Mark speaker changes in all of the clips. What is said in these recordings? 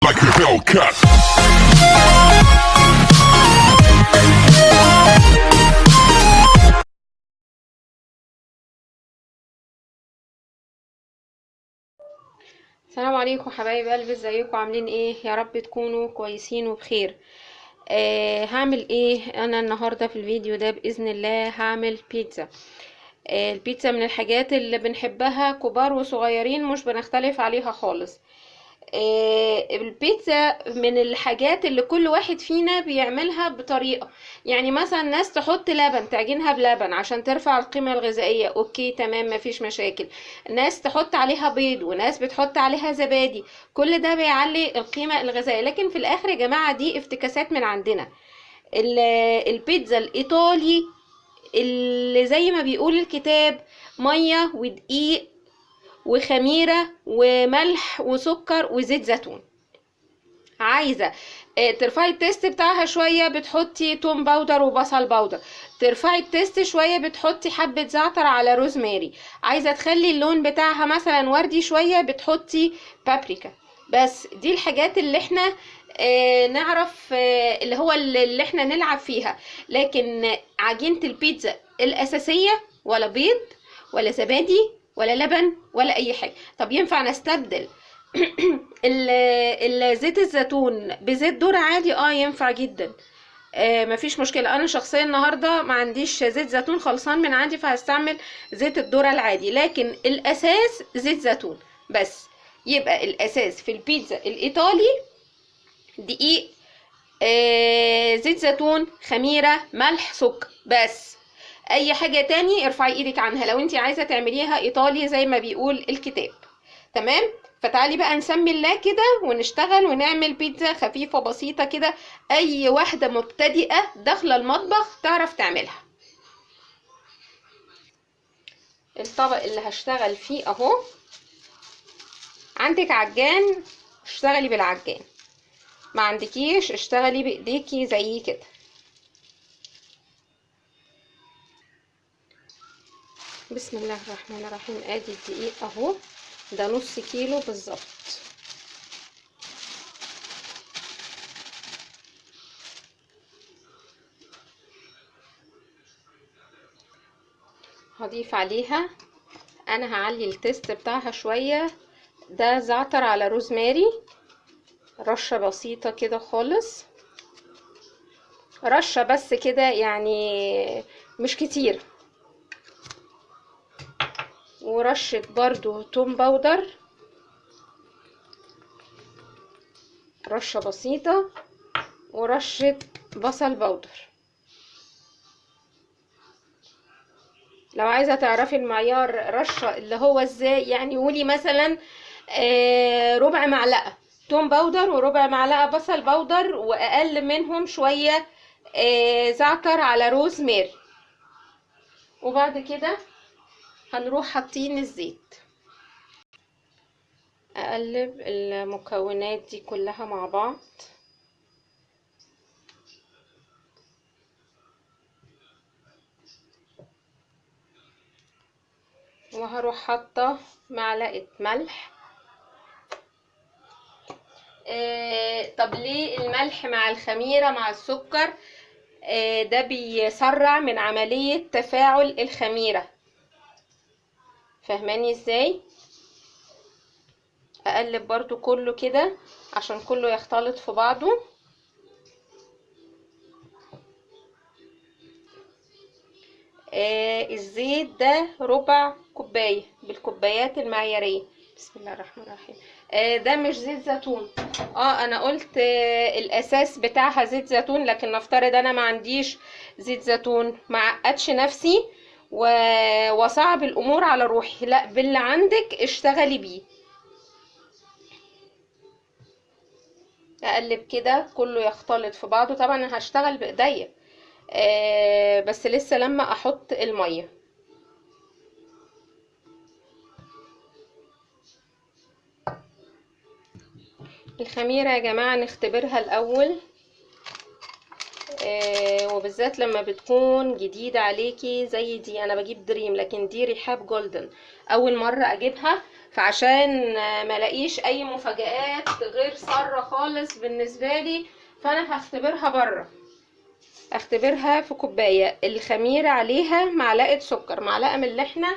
Speaker 1: like a Hellcat.
Speaker 2: السلام عليكم حبايب قلبي، ازيكم عاملين ايه؟ يا رب تكونوا كويسين وبخير. هعمل ايه انا النهارده في الفيديو ده؟ باذن الله هعمل بيتزا. البيتزا من الحاجات اللي بنحبها كبار وصغيرين، مش بنختلف عليها خالص. البيتزا من الحاجات اللي كل واحد فينا بيعملها بطريقة. يعني مثلا ناس تحط لبن، تعجنها بلبن عشان ترفع القيمة الغذائية، اوكي تمام مفيش مشاكل. ناس تحط عليها بيض، وناس بتحط عليها زبادي، كل ده بيعلي القيمة الغذائية. لكن في الاخر يا جماعة دي افتكاسات من عندنا. البيتزا الايطالي اللي زي ما بيقول الكتاب مية ودقيق وخميرة وملح وسكر وزيت زيتون. عايزة ترفعي التيست بتاعها شوية، بتحطي توم باودر وبصل باودر. ترفعي التيست شوية، بتحطي حبة زعتر على روزماري. عايزة تخلي اللون بتاعها مثلا وردي شوية، بتحطي بابريكا. بس دي الحاجات اللي احنا نعرف اللي هو اللي احنا نلعب فيها. لكن عجينة البيتزا الأساسية ولا بيض ولا زبادي ولا لبن ولا أي حاجة. طب ينفع نستبدل زيت الزيتون بزيت ذرة عادي؟ ينفع جدا. مفيش مشكلة. انا شخصيا النهاردة ما عنديش زيت زيتون خلصان من عندي، فهستعمل زيت الذرة العادي، لكن الاساس زيت زيتون بس. يبقى الاساس في البيتزا الايطالي دقيق، زيت زيتون، خميرة، ملح، سكر بس. اي حاجة تاني ارفعي ايدك عنها لو انت عايزة تعمليها ايطالي زي ما بيقول الكتاب. تمام. فتعالي بقى نسمي الله كده ونشتغل ونعمل بيتزا خفيفة بسيطة كده، اي واحدة مبتدئة داخلة المطبخ تعرف تعملها. الطبق اللي هشتغل فيه اهو. عندك عجان اشتغلي بالعجان، ما عندكيش اشتغلي بايديكي زي كده. بسم الله الرحمن الرحيم. ادي الدقيق اهو، ده نص كيلو بالظبط. هضيف عليها، انا هعلي التيست بتاعها شوية، ده زعتر على روزماري، رشة بسيطة كده خالص، رشة بس كده يعني مش كتير. ورشة برضو توم باودر، رشة بسيطة، ورشة بصل باودر. لو عايزة تعرفي المعيار رشة اللي هو ازاي، يعني قولي مثلا ربع معلقة توم باودر وربع معلقة بصل باودر، واقل منهم شوية زعتر على روزماري. وبعد كده هنروح حاطين الزيت. اقلب المكونات دي كلها مع بعض. وهروح حاطه معلقه ملح. طب ليه الملح مع الخميره مع السكر؟ ده بيسرع من عمليه تفاعل الخميره. فاهماني ازاي؟ اقلب برضو كله كده عشان كله يختلط في بعضه. الزيت ده ربع كوبايه بالكوبايات المعياريه. بسم الله الرحمن الرحيم. ده مش زيت زيتون. انا قلت الاساس بتاعها زيت زيتون، لكن نفترض انا ما عنديش زيت زيتون، ما عقدش نفسي وصعب الامور على روحي. لا، باللي عندك اشتغلي بيه. اقلب كده كله يختلط في بعضه. طبعا انا هشتغل بايديا بس لسه لما احط الميه. الخميره يا جماعه نختبرها الاول، وبالذات لما بتكون جديدة عليكي زي دي. انا بجيب دريم، لكن دي رحاب جولدن اول مرة اجيبها، فعشان ما الاقيش اي مفاجآت غير سارة خالص بالنسبة لي، فانا هختبرها بره. اختبرها في كوباية، الخميرة عليها معلقة سكر، معلقة من اللي احنا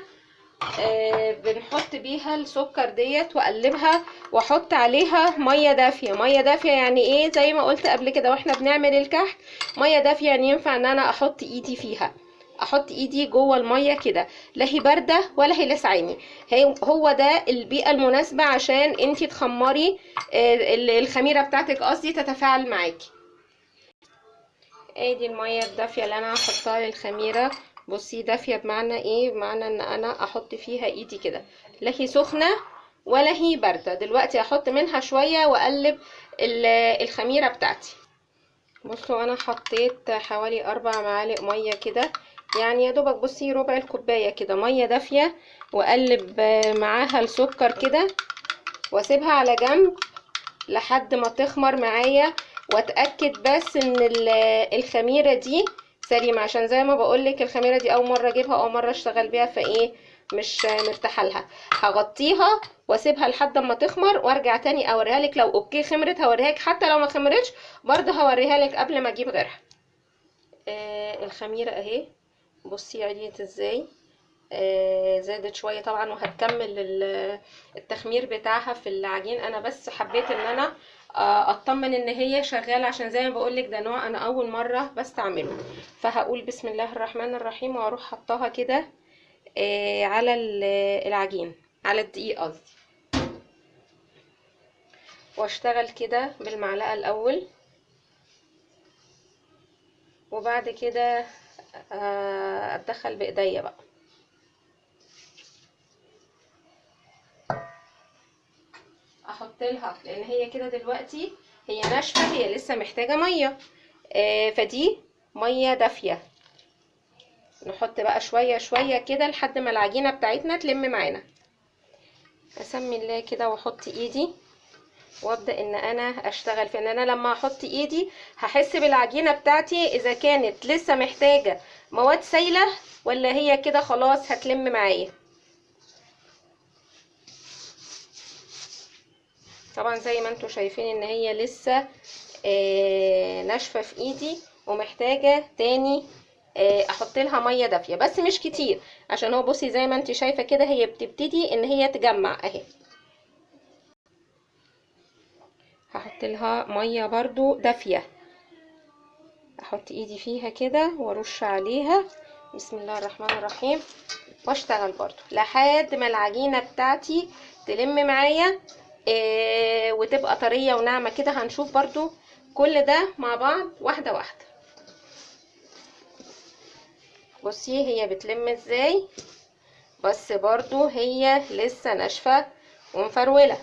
Speaker 2: بنحط بيها السكر ديت، واقلبها واحط عليها ميه دافيه. ميه دافيه يعني ايه؟ زي ما قلت قبل كده واحنا بنعمل الكحك، ميه دافيه يعني ينفع ان انا احط ايدي فيها، احط ايدي جوه الميه كده، لا هي بارده ولا هي لسعاني. هو ده البيئه المناسبه عشان انتي تخمري الخميره بتاعتك، قصدي تتفاعل معاكي. ادي الميه الدافيه اللي انا هحطها للخميره. بصي دافيه بمعنى ايه؟ بمعنى ان انا احط فيها ايدي كده، لا هي سخنه ولا هي بارده. دلوقتي احط منها شويه واقلب الخميره بتاعتي. بصوا انا حطيت حوالي 4 معالق ميه كده، يعني يا دوبك بصي ربع الكوبايه كده ميه دافيه، واقلب معاها السكر كده، واسيبها على جنب لحد ما تخمر معايا، واتاكد بس ان الخميره دي سليمه، عشان زي ما بقولك الخميره دي اول مره اجيبها، اول مره اشتغل بيها، فايه مش مرتاحه لها. هغطيها واسيبها لحد ما تخمر، وارجع تاني اوريها لك. لو اوكي خمرت هوريها لك، حتى لو ما خمرتش برضه هوريها لك قبل ما اجيب غيرها. الخميره اهي، بصي عليت ازاي. زادت شويه طبعا، وهتكمل التخمير بتاعها في العجين. انا بس حبيت ان انا اطمن ان هي شغاله، عشان زي ما بقولك ده نوع انا اول مره بستعمله. فهقول بسم الله الرحمن الرحيم، واروح حطها كده على العجين، على الدقيق قصدي، واشتغل كده بالمعلقه الاول، وبعد كده اتدخل بايديا بقى. احط لها، لان هي كده دلوقتي هي ناشفه، هي لسه محتاجه ميه، فدي ميه دافيه. نحط بقى شويه شويه كده لحد ما العجينه بتاعتنا تلم معانا. اسمي الله كده واحط ايدي، وابدا ان انا اشتغل في ان انا لما احط ايدي هحس بالعجينه بتاعتي اذا كانت لسه محتاجه مواد سايله، ولا هي كده خلاص هتلم معايا. طبعا زي ما انتوا شايفين ان هي لسه ناشفه في ايدي، ومحتاجه تاني احط لها ميه دافيه، بس مش كتير، عشان هو بصي زي ما انت شايفه كده هي بتبتدي ان هي تجمع اهي. هحط لها ميه برضو دافيه، احط ايدي فيها كده وارش عليها بسم الله الرحمن الرحيم، واشتغل برضو لحد ما العجينه بتاعتي تلم معايا وتبقى طريه وناعمه كده. هنشوف برضو كل ده مع بعض واحده واحده. بصي هي بتلم ازاي، بس برضو هي لسه ناشفه ومفروله،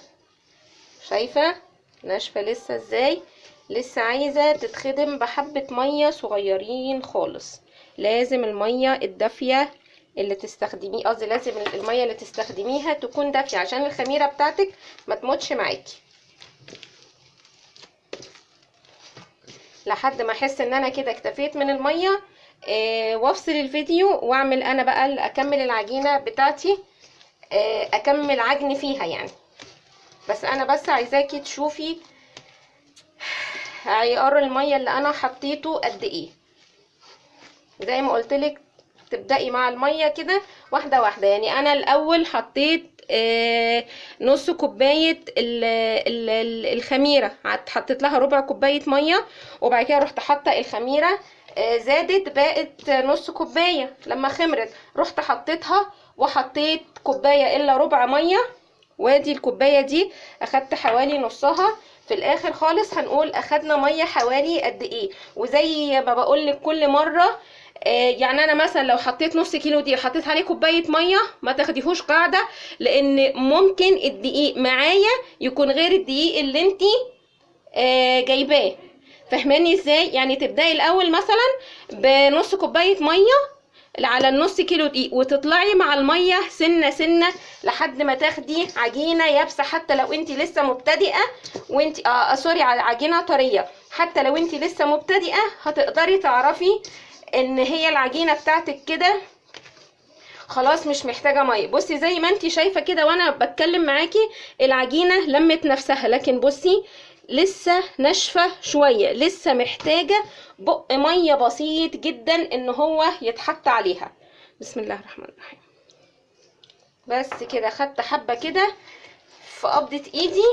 Speaker 2: شايفه ناشفه لسه ازاي، لسه عايزه تتخدم بحبه ميه صغيرين خالص. لازم الميه الدافيه اللي تستخدميه، قصدي لازم الميه اللي تستخدميها تكون دافيه عشان الخميره بتاعتك ما تموتش معاكي. لحد ما احس ان انا كده اكتفيت من الميه وافصل الفيديو واعمل انا بقى اكمل العجينه بتاعتي، اكمل عجن فيها يعني. بس انا بس عايزاكي تشوفي عيار الميه اللي انا حطيته قد ايه. زي ما قلتلك تبدأي مع الميه كده واحده واحده. يعني انا الاول حطيت نص كوبايه الخميره، حطيت لها ربع كوبايه ميه، وبعد كده رحت حاطه الخميره زادت بقت نص كوبايه. لما خمرت رحت حطيتها، وحطيت كوبايه الا ربع ميه، وادي الكوبايه دي اخدت حوالي نصها. في الاخر خالص هنقول اخدنا ميه حوالي قد ايه. وزي ما بقولك كل مره يعني انا مثلا لو حطيت نص كيلو دي وحطيت عليه كوبايه ميه، ما تاخديهوش قاعده، لان ممكن الدقيق معايا يكون غير الدقيق اللي انتي جايباه. فاهماني ازاي؟ يعني تبداي الاول مثلا بنص كوبايه ميه على النص كيلو دقيق، وتطلعي مع الميه سنه سنه لحد ما تاخدي عجينه يابسه. حتى لو انت لسه مبتدئه وانت سوري، على عجينه طريه، حتى لو انت لسه مبتدئه هتقدري تعرفي ان هي العجينه بتاعتك كده خلاص مش محتاجه ميه. بصي زي ما انت شايفه كده وانا بتكلم معاكي العجينه لمت نفسها، لكن بصي لسه ناشفه شويه، لسه محتاجه بق ميه بسيط جدا ان هو يتحط عليها. بسم الله الرحمن الرحيم. بس كده خدت حبه كده في قبضه ايدي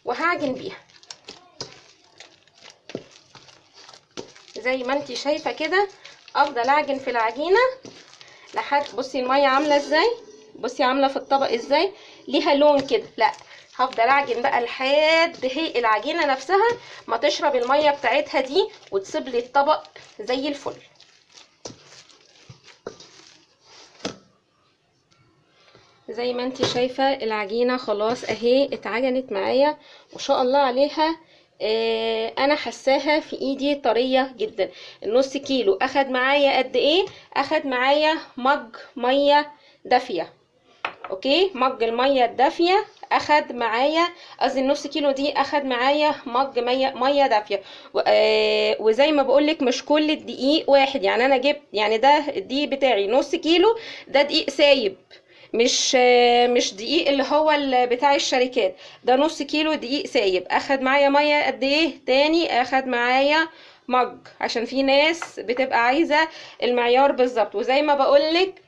Speaker 2: وهعجن بيها زي ما انت شايفه كده. افضل اعجن في العجينه لحد، بصي الميه عامله ازاي، بصي عامله في الطبق ازاي، ليها لون كده. لا هفضل اعجن بقى لحد هي العجينه نفسها ما تشرب الميه بتاعتها دي وتسيب لي الطبق زي الفل. زي ما انت شايفه العجينه خلاص اهي اتعجنت معايا ما شاء الله عليها. انا حساها في ايدي طريه جدا. النص كيلو اخد معايا قد ايه؟ اخد معايا مج ميه دافيه. اوكي، مج الميه الدافيه اخد معايا، قصدي النص كيلو دي اخد معايا مج ميه دافيه. وزي ما بقولك مش كل الدقيق واحد، يعني انا جبت، يعني ده الدقيق بتاعي نص كيلو، ده دقيق سايب، مش دقيق اللي هو بتاع الشركات، ده نص كيلو دقيق سايب. اخد معايا ميه قد ايه تاني؟ اخد معايا مج، عشان في ناس بتبقى عايزه المعيار بالظبط. وزي ما بقولك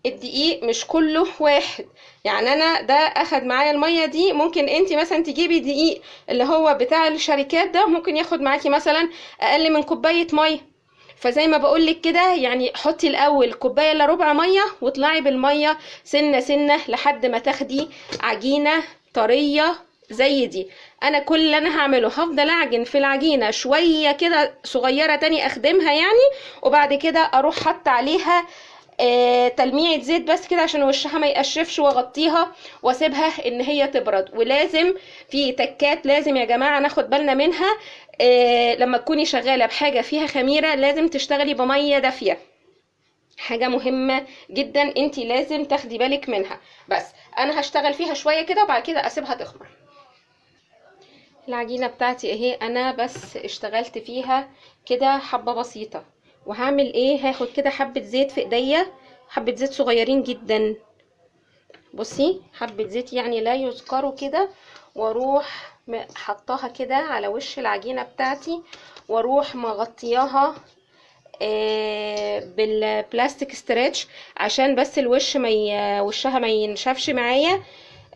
Speaker 2: الدقيق مش كله واحد، يعني انا ده اخد معايا الميه دي، ممكن انت مثلا تجيبي دقيق اللي هو بتاع الشركات ده ممكن ياخد معاكي مثلا اقل من كوبايه ميه. فزي ما بقولك كده، يعني حطي الاول كوبايه الا ربع ميه واطلعي بالميه سنه سنه لحد ما تاخدي عجينه طريه زي دي. انا كل اللي انا هعمله هفضل اعجن في العجينه شويه كده صغيره تاني اخدمها يعني، وبعد كده اروح حط عليها تلميعة زيت بس كده عشان وشها ما يقشفش، واغطيها واسيبها ان هي تبرد. ولازم في تكات لازم يا جماعه ناخد بالنا منها، لما تكوني شغاله بحاجه فيها خميره لازم تشتغلي بميه دافيه، حاجه مهمه جدا انت لازم تاخدي بالك منها. بس انا هشتغل فيها شويه كده وبعد كده اسيبها تخمر. العجينه بتاعتي اهي انا بس اشتغلت فيها كده حبه بسيطه، وهعمل ايه؟ هاخد كده حبه زيت في ايديا، حبه زيت صغيرين جدا، بصي حبه زيت يعني لا يذكروا كده، واروح حطاها كده على وش العجينه بتاعتي، واروح مغطياها بالبلاستيك ستريتش عشان بس الوش وشها ما ينشفش معايا،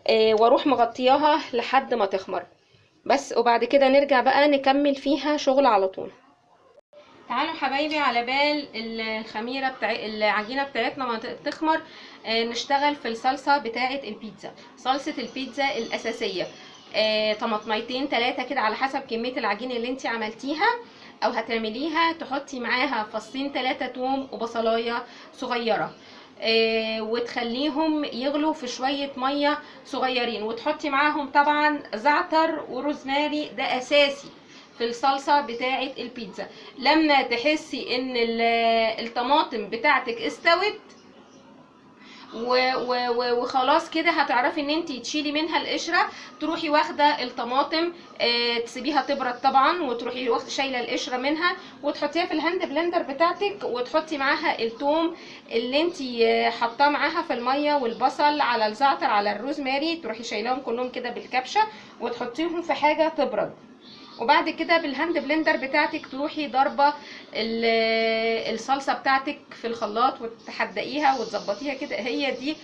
Speaker 2: واروح مغطياها لحد ما تخمر بس. وبعد كده نرجع بقى نكمل فيها شغل على طول. تعالوا حبايبي على بال الخميره العجينه بتاعتنا ما تخمر، نشتغل في الصلصه بتاعه البيتزا. صلصه البيتزا الاساسيه طماطميتين 3 كده على حسب كميه العجينه اللي انت عملتيها او هتعمليها، تحطي معاها فصين 3 توم وبصلايه صغيره، وتخليهم يغلوا في شويه ميه صغيرين، وتحطي معاهم طبعا زعتر وروزماري، ده اساسي في الصلصه بتاعه البيتزا. لما تحسي ان الطماطم بتاعتك استوت وخلاص كده هتعرفي ان انت تشيلي منها القشره، تروحي واخده الطماطم تسيبيها تبرد طبعا، وتروحي واخده شايله القشره منها وتحطيها في الهاند بلندر بتاعتك، وتحطي معاها الثوم اللي انت حاطاه معاها في الميه، والبصل على الزعتر على الروزماري، تروحي شايلاهم كلهم كده بالكبشه وتحطيهم في حاجه تبرد. وبعد كده بالهاند بلندر بتاعتك تروحي ضربه الصلصه بتاعتك في الخلاط وتحدقيها وتظبطيها كده. هي دي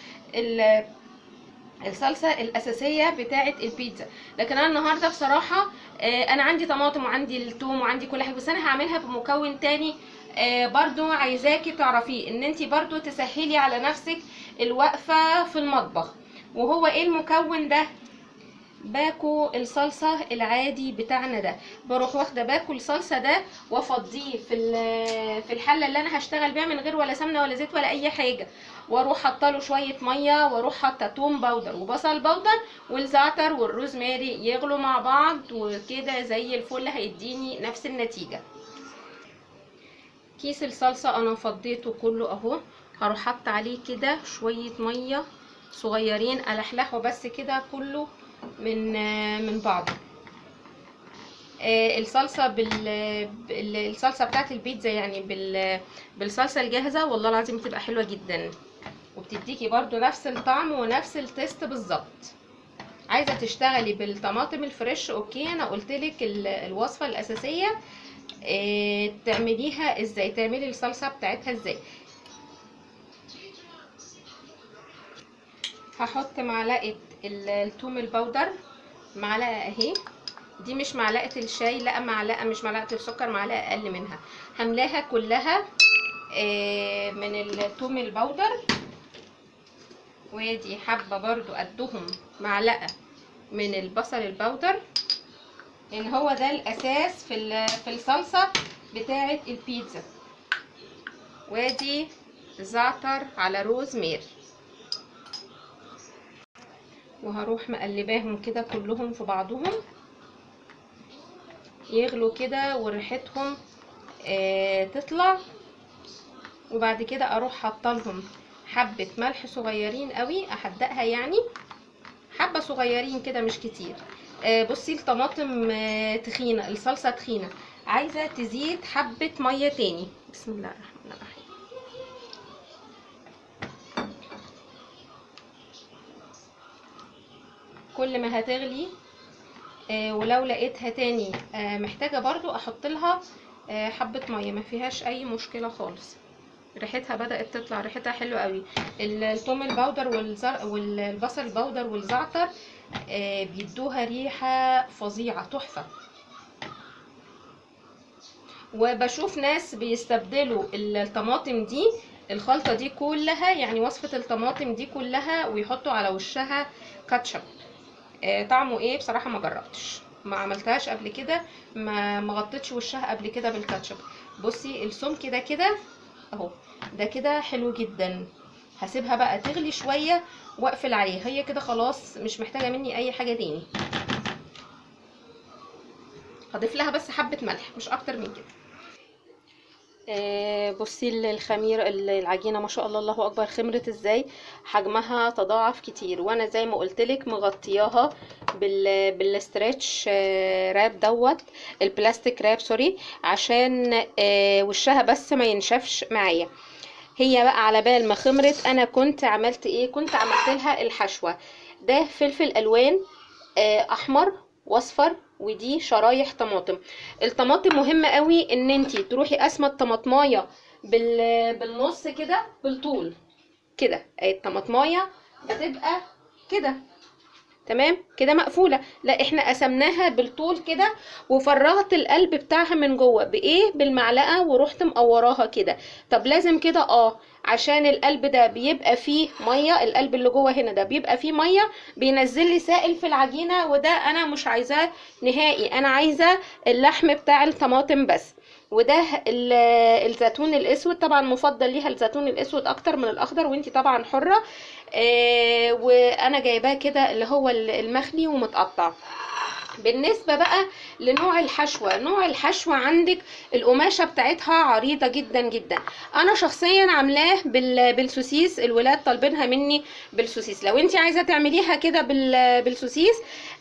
Speaker 2: الصلصه الاساسيه بتاعه البيتزا. لكن انا النهارده بصراحه انا عندي طماطم وعندي الثوم وعندي كل حاجه، بس انا هعملها بمكون تاني برضو عايزاكي تعرفيه، ان انتي برضو تسهلي على نفسك الوقفه في المطبخ. وهو ايه المكون ده؟ باكو الصلصه العادي بتاعنا ده، بروح واخده باكو الصلصه ده وافضيه في الحله اللي انا هشتغل بيها من غير ولا سمنه ولا زيت ولا اي حاجه، واروح حاطه له شويه ميه، واروح حاطه توم باودر وبصل باودر والزعتر والروزماري يغلوا مع بعض، وكده زي الفل هيديني نفس النتيجه. كيس الصلصه انا فضيته كله اهو، هروح حاطه عليه كده شويه ميه صغيرين الحلحه بس كده كله من بعضه. الصلصه الصلصه بتاعت البيتزا يعني بالصلصه الجاهزه، والله العظيم بتبقى حلوه جدا، وبتديكي برضو نفس الطعم ونفس التيست بالظبط. عايزه تشتغلي بالطماطم الفريش اوكي، انا قلتلك الوصفه الاساسيه تعمليها ازاي، تعملي الصلصه بتاعتها ازاي. هحط معلقه الثوم البودر، معلقه اهي، دي مش معلقه الشاي، لا معلقه، مش معلقه السكر، معلقه اقل منها، هملاها كلها من الثوم البودر. وادي حبه برضو قدهم معلقه من البصل البودر، لان هو ده الاساس في الصلصه بتاعه البيتزا. وادي زعتر على روزميري، وهروح مقلباهم كده كلهم في بعضهم يغلوا كده وريحتهم تطلع. وبعد كده اروح حاطالهم حبه ملح صغيرين قوي، احدقها يعني حبه صغيرين كده مش كتير. بصي الطماطم تخينه، الصلصه تخينه، عايزه تزيد حبه ميه تاني. بسم الله الرحمن الرحيم. كل ما هتغلي ولو لقيتها تاني محتاجه برضو احط لها حبه ميه، ما فيهاش اي مشكله خالص. ريحتها بدات تطلع، ريحتها حلوه قوي. الثوم البودر والبصل البودر والزعتر بيدوها ريحه فظيعه تحفه. وبشوف ناس بيستبدلوا الطماطم دي، الخلطه دي كلها يعني وصفه الطماطم دي كلها، ويحطوا على وشها كاتشب. طعمه ايه بصراحه ما جربتش، ما عملتهاش قبل كده، ما غطيتش وشها قبل كده بالكاتشب. بصي السمك ده كده اهو، ده كده حلو جدا. هسيبها بقى تغلي شويه واقفل عليها، هي كده خلاص مش محتاجه مني اي حاجه تاني. هضيف لها بس حبه ملح مش اكتر من كده. بصي الخميره العجينه ما شاء الله، الله اكبر، خمرت ازاي، حجمها تضاعف كتير. وانا زي ما قلتلك مغطياها بالاسترتش راب دوت، البلاستيك راب سوري، عشان وشها بس ما ينشفش معايا. هي بقى على بال ما خمرت انا كنت عملت ايه، كنت عملت لها الحشوه. ده فلفل الوان احمر واصفر، ودي شرايح طماطم. الطماطم مهمه قوي ان انتي تروحي قاسمه الطماطمايه بالنص كده بالطول كده، الطماطمايه بتبقى كده تمام كده مقفوله، لا احنا قسمناها بالطول كده، وفرغت القلب بتاعها من جوه بايه، بالمعلقه، ورحت مقوراها كده. طب لازم كده عشان القلب ده بيبقى فيه ميه، القلب اللي جوه هنا ده بيبقى فيه ميه، بينزل لي سائل في العجينه، وده انا مش عايزاه نهائي، انا عايزه اللحم بتاع الطماطم بس. وده الزيتون الاسود، طبعا مفضل ليها الزيتون الاسود اكتر من الاخضر، وانتي طبعا حره. وانا جايباه كده اللي هو المخلي ومتقطع. بالنسبة بقى لنوع الحشوة، نوع الحشوة عندك القماشة بتاعتها عريضة جدا جدا. انا شخصيا عاملاه بالسوسيس، الولاد طالبينها مني بالسوسيس. لو انت عايزة تعمليها كده بالسوسيس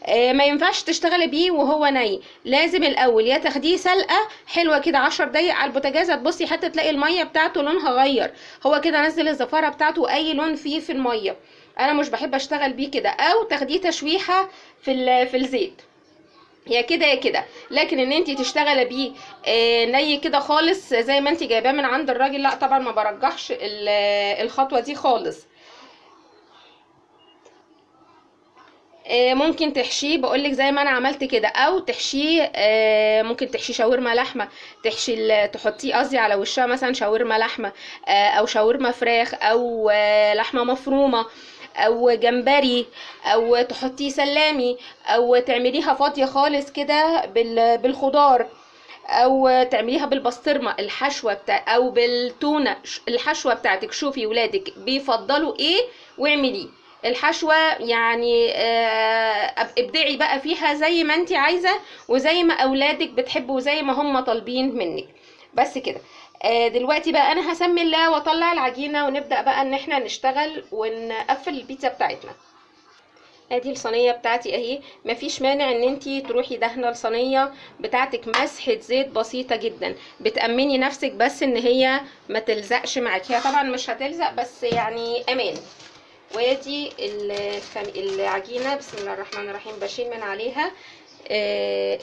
Speaker 2: ما ينفعش تشتغلي بيه وهو ني، لازم الاول يا تاخديه سلقة حلوة كده 10 دقايق على البوتاجاز، هتبصي حتى تلاقي المية بتاعته لونها غير، هو كده نزل الزفارة بتاعته اي لون فيه في المية، انا مش بحب اشتغل بيه كده. او تاخديه تشويحة في الزيت، يا كده يا كده. لكن ان انت تشتغلي بيه ني كده خالص زي ما انت جايباه من عند الراجل، لا طبعا ما برجحش الخطوه دي خالص. ممكن تحشيه بقولك زي ما انا عملت كده، او تحشيه ممكن تحشيه شاورما لحمه، تحطيه قصدي على وشها مثلا شاورما لحمه، او شاورما فراخ، او لحمه مفرومه، او جمبري، او تحطيه سلامي، او تعمليها فاضيه خالص كده بالخضار، او تعمليها بالبسطرمه الحشوه او بالتونه الحشوه بتاعتك. شوفي ولادك بيفضلوا ايه واعمليه الحشوه يعني، ابدعي بقى فيها زي ما انت عايزه، وزي ما اولادك بتحبوا، وزي ما هم طالبين منك. بس كده. دلوقتي بقى انا هسمي الله واطلع العجينه، ونبدا بقى ان احنا نشتغل ونقفل البيتزا بتاعتنا. ادي الصينيه بتاعتي اهي. مفيش مانع ان انتي تروحي دهنه الصينيه بتاعتك مسحه زيت بسيطه جدا، بتامني نفسك بس ان هي ما تلزقش معاكي. هي طبعا مش هتلزق بس يعني امان. وادي العجينه، بسم الله الرحمن الرحيم، بشيل من عليها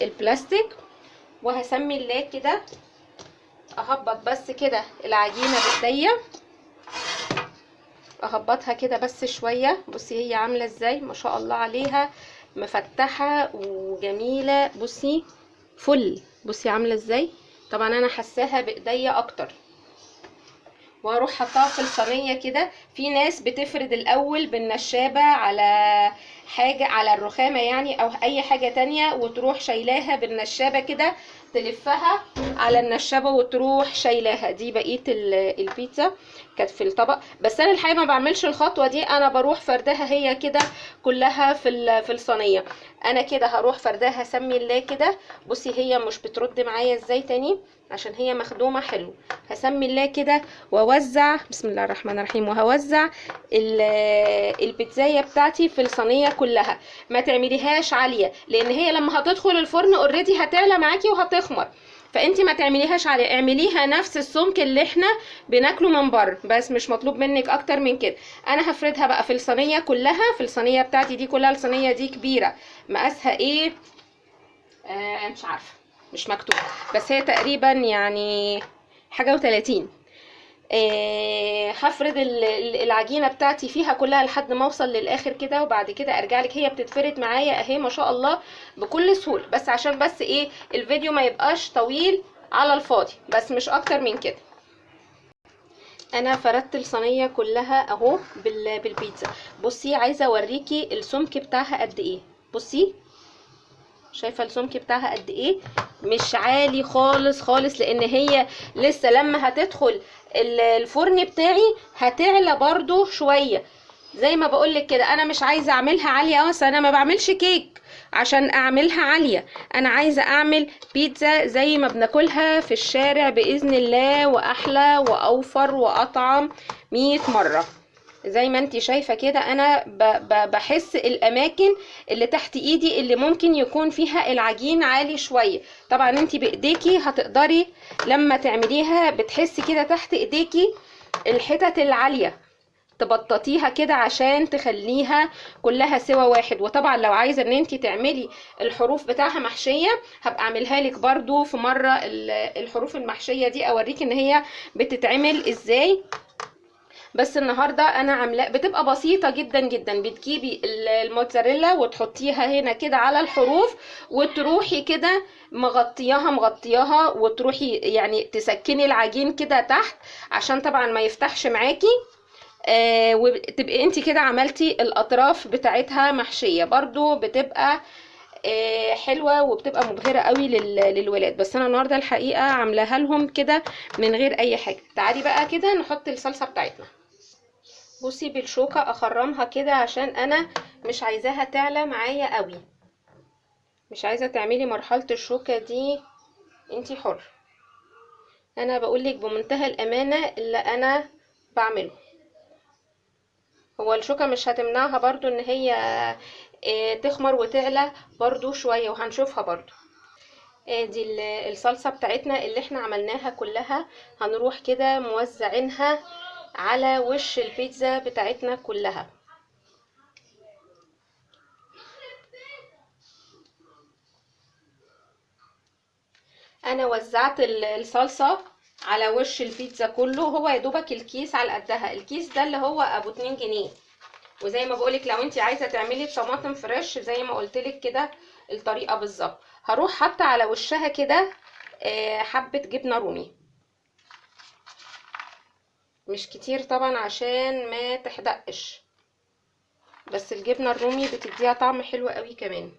Speaker 2: البلاستيك، وهسمي الله كده. اهبط بس كده العجينه بايديا، اهبطها كده بس شويه. بصي هي عامله ازاي، ما شاء الله عليها، مفتحه وجميله. بصي فل، بصي عامله ازاي. طبعا انا حساها بايديا اكتر. واروح حطها في الصينيه كده. في ناس بتفرد الاول بالنشابه على حاجه، على الرخامه يعني، او اي حاجه تانية، وتروح شايلاها بالنشابه كده، تلفها على النشابه وتروح شايلاها. دي بقيه البيتزا كانت في الطبق. بس انا الحقيقه ما بعملش الخطوه دي، انا بروح فردها هي كده كلها في الصينيه. انا كده هروح فردها، سمي الله كده. بصي هي مش بترد معايا ازاي تاني عشان هي مخدومه حلو. هسمي الله كده واوزع، بسم الله الرحمن الرحيم، وهوزع البيتزايه بتاعتي في الصينيه كلها. ما تعمليهاش عاليه، لان هي لما هتدخل الفرن اوريدي هتعلى معاكي وهتخمر. فانتي ما تعمليهاش عاليه، اعمليها نفس السمك اللي احنا بناكله من بره، بس مش مطلوب منك اكتر من كده. انا هفردها بقى في الصينيه كلها، في الصينيه بتاعتي دي كلها. الصينيه دي كبيره، مقاسها ايه مش عارفه، مش مكتوب، بس هي تقريبا يعني حاجه و30. هفرد العجينه بتاعتي فيها كلها لحد ما اوصل للاخر كده، وبعد كده ارجع لك. هي بتتفرد معايا اهي ما شاء الله بكل سهوله، بس عشان بس ايه الفيديو ما يبقاش طويل على الفاضي، بس مش اكتر من كده. انا فردت الصينيه كلها اهو بالبيتزا. بصي عايزه اوريكي السمك بتاعها قد ايه. بصي شايفه السمك بتاعها قد ايه، مش عالي خالص خالص، لان هي لسه لما هتدخل الفرن بتاعي هتعلى برضو شويه. زي ما بقولك كده، انا مش عايزه اعملها عاليه اصلا، انا ما بعملش كيك عشان اعملها عاليه. انا عايزه اعمل بيتزا زي ما بناكلها في الشارع باذن الله، واحلى واوفر واطعم 100 مره. زي ما انتي شايفة كده، انا بحس الاماكن اللي تحت ايدي اللي ممكن يكون فيها العجين عالي شوية. طبعا انتي بايديكي هتقدري لما تعمليها، بتحسي كده تحت ايديكي الحتت العالية، تبططيها كده عشان تخليها كلها سوا واحد. وطبعا لو عايزة ان انتي تعملي الحروف بتاعها محشية، هبقى اعملها لك برضو في مرة الحروف المحشية دي، اوريك ان هي بتتعمل ازاي. بس النهارده انا عاملاه بتبقى بسيطه جدا جدا. بتجيبي الموتزاريلا وتحطيها هنا كده على الحروف، وتروحي كده مغطياها، وتروحي يعني تسكني العجين كده تحت عشان طبعا ما يفتحش معاكي. وتبقي انت كده عملتي الاطراف بتاعتها محشيه، برضو بتبقى حلوه وبتبقى مبهره قوي للولاد. بس انا النهارده الحقيقه عاملاها لهم كده من غير اي حاجه. تعالي بقى كده نحط الصلصه بتاعتنا. بصي بالشوكة اخرمها كده عشان انا مش عايزاها تعلى معايا قوي. مش عايزة تعملي مرحلة الشوكة دي، انتي حر. انا بقولك بمنتهى الامانة اللي انا بعمله. هو الشوكة مش هتمنعها برضو ان هي تخمر وتعلى برضو شوية، وهنشوفها برضو. دي الصلصة بتاعتنا اللي احنا عملناها كلها، هنروح كده موزعينها على وش البيتزا بتاعتنا كلها. انا وزعت الصلصة على وش البيتزا كله. هو يا دوبك الكيس على قدها، الكيس ده اللي هو ابو 2 جنيه. وزي ما بقولك لو انت عايزة تعملي طماطم فريش زي ما قلتلك كده الطريقة بالظبط. هروح حاطة على وشها كده حبة جبنة رومي، مش كتير طبعا عشان ما تحدقش، بس الجبنة الرومي بتديها طعم حلو قوي كمان.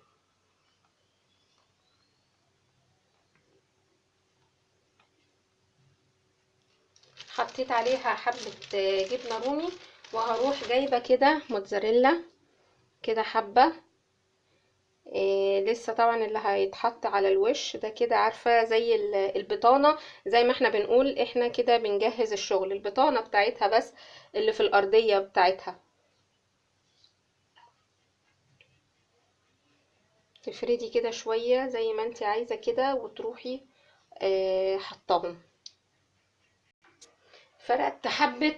Speaker 2: حطيت عليها حبة جبنة رومي، وهروح جايبة كده موتزاريلا كده حبة. لسه طبعا اللي هيتحط على الوش ده كده، عارفة زي البطانة، زي ما احنا بنقول احنا كده بنجهز الشغل، البطانة بتاعتها بس اللي في الأرضية بتاعتها. تفردي كده شوية زي ما انت عايزة كده وتروحي حطاهم. فرقت حبة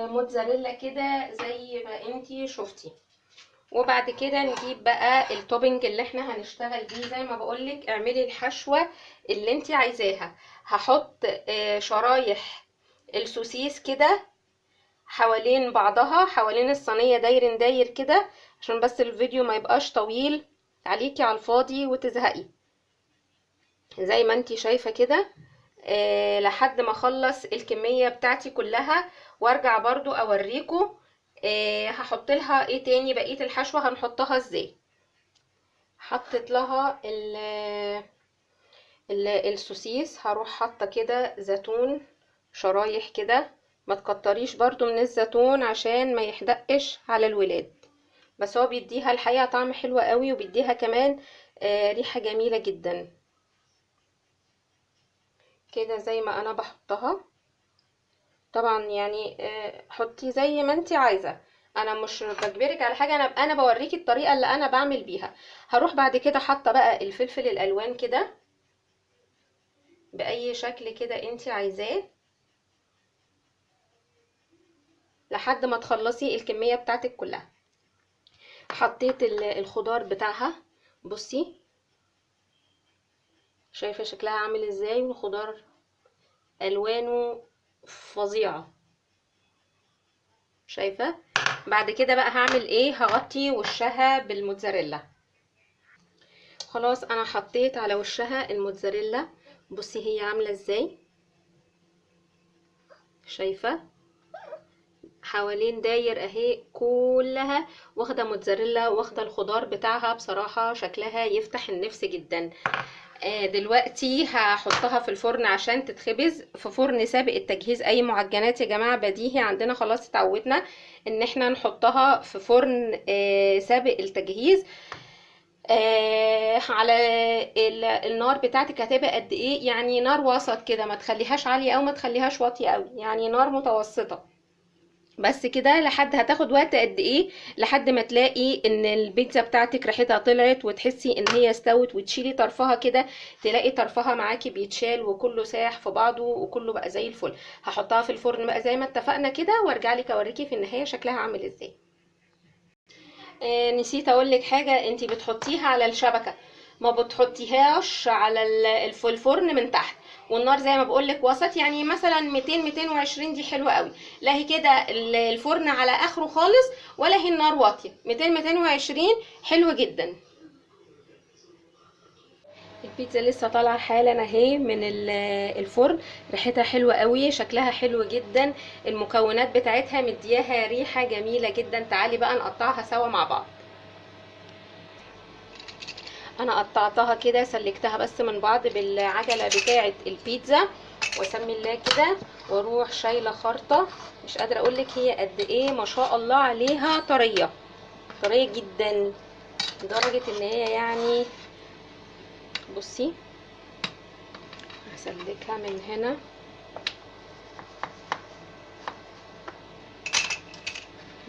Speaker 2: موتزاريلا كده زي ما انتي شفتي. وبعد كده نجيب بقى التوبنج اللي احنا هنشتغل بيه. زي ما بقولك اعملي الحشوة اللي انتي عايزاها. هحط شرايح السوسيس كده حوالين بعضها، حوالين الصينية داير داير كده، عشان بس الفيديو ما يبقاش طويل عليكي على الفاضي وتزهقي. زي ما انتي شايفة كده لحد ما اخلص الكمية بتاعتي كلها وارجع برضو اوريكم هحط لها ايه تاني. بقية الحشوة هنحطها ازاي. حطت لها السوسيس. هروح حاطة كده زيتون شرايح كده، ما تكتريش برضو من الزيتون عشان ما يحدقش على الولاد، بس هو بيديها الحقيقة طعم حلو قوي وبيديها كمان ريحة جميلة جدا كده زي ما انا بحطها. طبعا يعني حطي زي ما انت عايزه، انا مش بجبرك على حاجه، انا بوريكي الطريقه اللي انا بعمل بيها. هروح بعد كده حاطه بقى الفلفل الالوان كده باي شكل كده انت عايزاه لحد ما تخلصي الكميه بتاعتك كلها. حطيت الخضار بتاعها، بصي شايفه شكلها عامل ازاي، والخضار الوانه فظيعه شايفه. بعد كده بقى هعمل ايه، هغطي وشها بالموتزاريلا. خلاص انا حطيت على وشها الموتزاريلا، بصي هي عامله ازاي، شايفه حوالين داير اهي كلها واخده موتزاريلا واخده الخضار بتاعها. بصراحه شكلها يفتح النفس جدا. دلوقتي هحطها في الفرن عشان تتخبز في فرن سابق التجهيز. اي معجنات يا جماعه بديهي عندنا خلاص اتعودنا ان احنا نحطها في فرن سابق التجهيز. على النار بتاعتك هتبقى قد ايه، يعني نار وسط كده، ما تخليهاش عاليه او ما تخليهاش واطيه قوي، يعني نار متوسطه بس كده. لحد هتاخد وقت قد ايه لحد ما تلاقي ان البيتزا بتاعتك ريحتها طلعت وتحسي ان هي استوت، وتشيلي طرفها كده تلاقي طرفها معاكي بيتشال وكله ساح في بعضه وكله بقى زي الفل. هحطها في الفرن بقى زي ما اتفقنا كده وارجع لك اوريكي في النهايه شكلها عامل ازاي. نسيت اقول لك حاجه، انتي بتحطيها على الشبكه ما بتحطيهاش على الفرن من تحت، والنار زي ما بقول لك وسط، يعني مثلا 200 220 دي حلوه قوي. لا هي كده الفرن على اخره خالص ولا هي النار واطيه، 200 220 حلو جدا. البيتزا لسه طالعه حالا اهي من الفرن، ريحتها حلوه قوي شكلها حلو جدا، المكونات بتاعتها مدياها ريحه جميله جدا. تعالي بقى نقطعها سوا مع بعض. انا قطعتها كده سلكتها بس من بعض بالعجله بتاعه البيتزا، واسمي الله كده واروح شايله خرطه. مش قادره اقولك هي قد ايه ما شاء الله عليها، طريه طريه جدا لدرجه ان هي يعني بصي هسلكها من هنا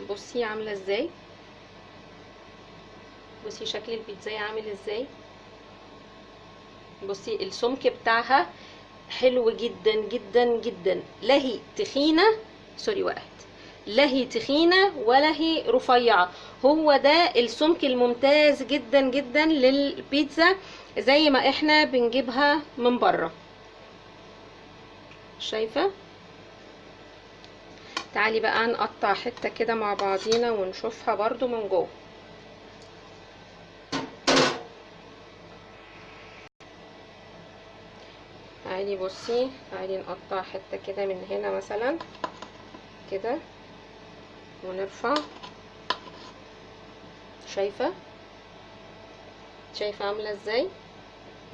Speaker 2: بصي عامله ازاي، بصي شكل البيتزا عامل ازاي، بصي السمك بتاعها حلو جدا جدا جدا. لا هي تخينه سوري وقعت، لا هي تخينه ولا هي رفيعه، هو ده السمك الممتاز جدا جدا للبيتزا زي ما احنا بنجيبها من بره شايفه. تعالي بقى نقطع حته كده مع بعضينا ونشوفها برضو من جوه. تعالي بصي، تعالي نقطع حته كده من هنا مثلا كده ونرفع، شايفه عامله ازاي،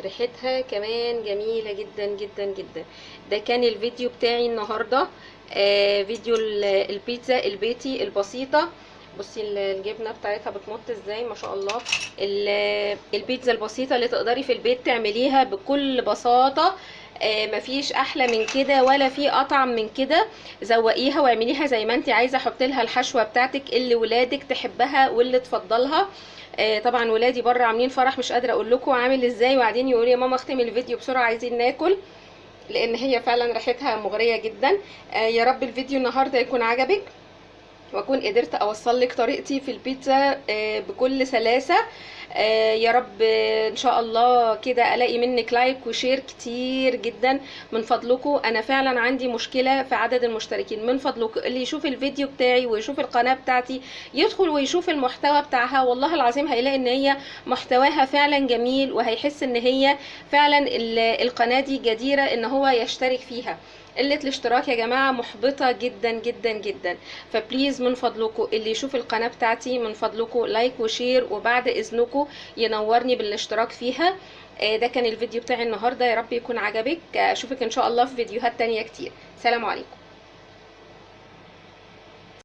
Speaker 2: ريحتها كمان جميله جدا جدا جدا. ده كان الفيديو بتاعي النهارده، فيديو البيتزا البيتي البسيطه. بصي الجبنه بتاعتها بتمط ازاي ما شاء الله. البيتزا البسيطه اللي تقدري في البيت تعمليها بكل بساطه، مفيش احلى من كده ولا في اطعم من كده. زوقيها واعمليها زي ما انت عايزه، حطي لها الحشوه بتاعتك اللي ولادك تحبها واللي تفضلها. طبعا ولادي بره عاملين فرح مش قادره اقول لكم عامل ازاي، وقاعدين يقولوا يا ماما اختمي الفيديو بسرعه عايزين ناكل، لان هي فعلا ريحتها مغريه جدا. يا رب الفيديو النهارده يكون عجبك، واكون قدرت اوصل لك طريقتي في البيتزا بكل سلاسة. يا رب ان شاء الله كده الاقي منك لايك وشير كتير جدا من فضلكم. انا فعلا عندي مشكلة في عدد المشتركين، من فضلكم اللي يشوف الفيديو بتاعي ويشوف القناة بتاعتي يدخل ويشوف المحتوى بتاعها، والله العظيم هيلاقي ان هي محتواها فعلا جميل، وهيحس ان هي فعلا القناة دي جديرة ان هو يشترك فيها. قلة الاشتراك يا جماعة محبطة جدا جدا جدا، فبليز من فضلكم اللي يشوف القناة بتاعتي من فضلكم لايك وشير، وبعد اذنكم ينورني بالاشتراك فيها. ده كان الفيديو بتاعي النهاردة، يا رب يكون عجبك. اشوفك ان شاء الله في فيديوهات تانية كتير. سلام عليكم.